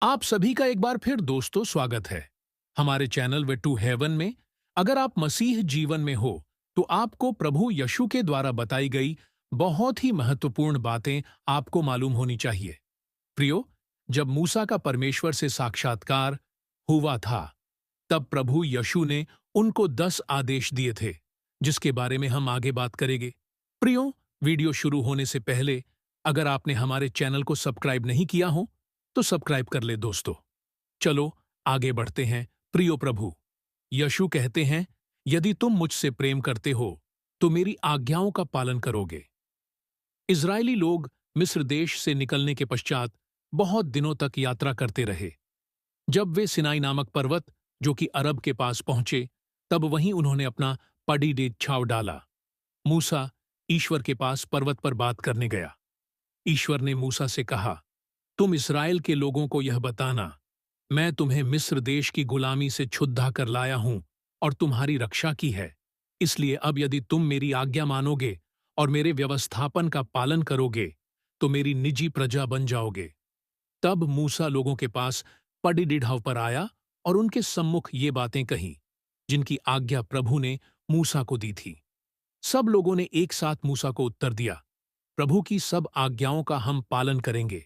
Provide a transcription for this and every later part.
आप सभी का एक बार फिर दोस्तों स्वागत है हमारे चैनल वे टू हेवन में। अगर आप मसीह जीवन में हो तो आपको प्रभु यशु के द्वारा बताई गई बहुत ही महत्वपूर्ण बातें आपको मालूम होनी चाहिए। प्रियो, जब मूसा का परमेश्वर से साक्षात्कार हुआ था तब प्रभु यशु ने उनको 10 आदेश दिए थे जिसके बारे में हम आगे बात करेंगे। प्रियो, वीडियो शुरू होने से पहले अगर आपने हमारे चैनल को सब्सक्राइब नहीं किया हो तो सब्सक्राइब कर ले दोस्तों। चलो आगे बढ़ते हैं। प्रियो प्रभु यशु कहते हैं, यदि तुम मुझसे प्रेम करते हो तो मेरी आज्ञाओं का पालन करोगे। इजरायली लोग मिस्र देश से निकलने के पश्चात बहुत दिनों तक यात्रा करते रहे। जब वे सिनाई नामक पर्वत जो कि अरब के पास पहुंचे तब वहीं उन्होंने अपना पड़ी डेग छाव डाला। मूसा ईश्वर के पास पर्वत पर बात करने गया। ईश्वर ने मूसा से कहा, तुम इस्राएल के लोगों को यह बताना, मैं तुम्हें मिस्र देश की गुलामी से छुड़ा कर लाया हूं और तुम्हारी रक्षा की है। इसलिए अब यदि तुम मेरी आज्ञा मानोगे और मेरे व्यवस्थापन का पालन करोगे तो मेरी निजी प्रजा बन जाओगे। तब मूसा लोगों के पास पड़ीढाव पर आया और उनके सम्मुख ये बातें कही जिनकी आज्ञा प्रभु ने मूसा को दी थी। सब लोगों ने एक साथ मूसा को उत्तर दिया, प्रभु की सब आज्ञाओं का हम पालन करेंगे।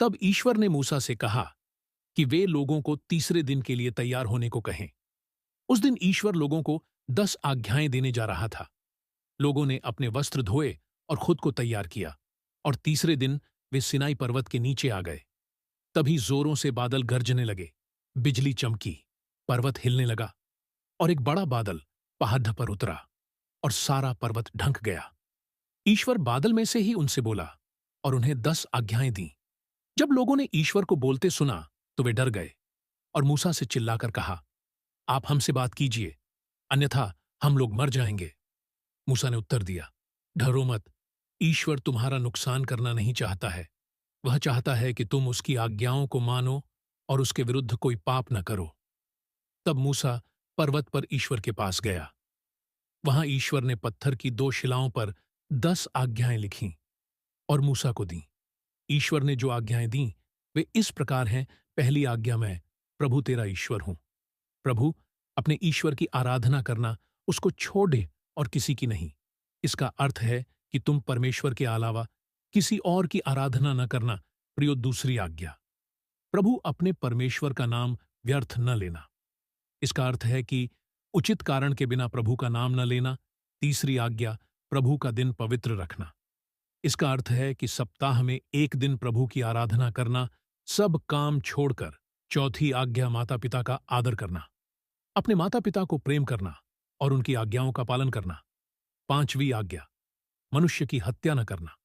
तब ईश्वर ने मूसा से कहा कि वे लोगों को तीसरे दिन के लिए तैयार होने को कहें। उस दिन ईश्वर लोगों को 10 आज्ञाएं देने जा रहा था। लोगों ने अपने वस्त्र धोए और खुद को तैयार किया और तीसरे दिन वे सिनाई पर्वत के नीचे आ गए। तभी जोरों से बादल गरजने लगे, बिजली चमकी, पर्वत हिलने लगा और एक बड़ा बादल पहाड़ पर उतरा और सारा पर्वत ढंक गया। ईश्वर बादल में से ही उनसे बोला और उन्हें 10 आज्ञाएं दी। जब लोगों ने ईश्वर को बोलते सुना तो वे डर गए और मूसा से चिल्लाकर कहा, आप हमसे बात कीजिए, अन्यथा हम लोग मर जाएंगे। मूसा ने उत्तर दिया, डरो मत, ईश्वर तुम्हारा नुकसान करना नहीं चाहता है। वह चाहता है कि तुम उसकी आज्ञाओं को मानो और उसके विरुद्ध कोई पाप न करो। तब मूसा पर्वत पर ईश्वर के पास गया। वहां ईश्वर ने पत्थर की 2 शिलाओं पर 10 आज्ञाएं लिखीं और मूसा को दी। ईश्वर ने जो आज्ञाएं दी वे इस प्रकार हैं। पहली आज्ञा, मैं प्रभु तेरा ईश्वर हूं। प्रभु, अपने ईश्वर की आराधना करना, उसको छोड़े और किसी की नहीं। इसका अर्थ है कि तुम परमेश्वर के अलावा किसी और की आराधना न करना। प्रियो, दूसरी आज्ञा, प्रभु अपने परमेश्वर का नाम व्यर्थ न लेना। इसका अर्थ है कि उचित कारण के बिना प्रभु का नाम न लेना। तीसरी आज्ञा, प्रभु का दिन पवित्र रखना। इसका अर्थ है कि सप्ताह में एक दिन प्रभु की आराधना करना, सब काम छोड़कर। चौथी आज्ञा, माता पिता का आदर करना, अपने माता पिता को प्रेम करना और उनकी आज्ञाओं का पालन करना। पांचवी आज्ञा, मनुष्य की हत्या न करना,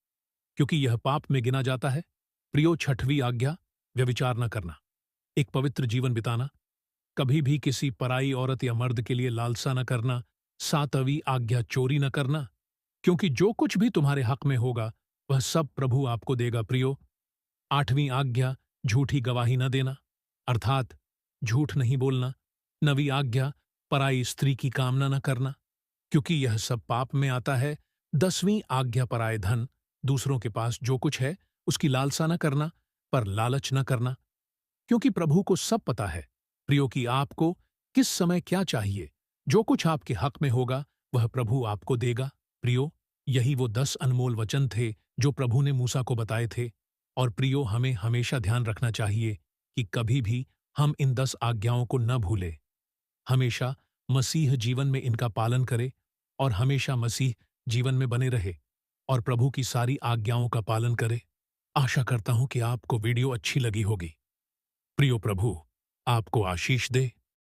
क्योंकि यह पाप में गिना जाता है। प्रियो, छठवीं आज्ञा, व्यभिचार न करना, एक पवित्र जीवन बिताना, कभी भी किसी पराई औरत या मर्द के लिए लालसा न करना। सातवीं आज्ञा, चोरी न करना, क्योंकि जो कुछ भी तुम्हारे हक में होगा वह सब प्रभु आपको देगा। प्रियो, आठवीं आज्ञा, झूठी गवाही न देना, अर्थात झूठ नहीं बोलना। नवीं आज्ञा, पराई स्त्री की कामना न करना, क्योंकि यह सब पाप में आता है। 10वीं आज्ञा, पराए धन, दूसरों के पास जो कुछ है उसकी लालसा न करना, पर लालच न करना, क्योंकि प्रभु को सब पता है प्रियो कि आपको किस समय क्या चाहिए। जो कुछ आपके हक में होगा वह प्रभु आपको देगा। प्रियो, यही वो 10 अनमोल वचन थे जो प्रभु ने मूसा को बताए थे। और प्रियो, हमें हमेशा ध्यान रखना चाहिए कि कभी भी हम इन 10 आज्ञाओं को न भूलें। हमेशा मसीह जीवन में इनका पालन करे और हमेशा मसीह जीवन में बने रहे और प्रभु की सारी आज्ञाओं का पालन करे। आशा करता हूं कि आपको वीडियो अच्छी लगी होगी। प्रियो, प्रभु आपको आशीष दे।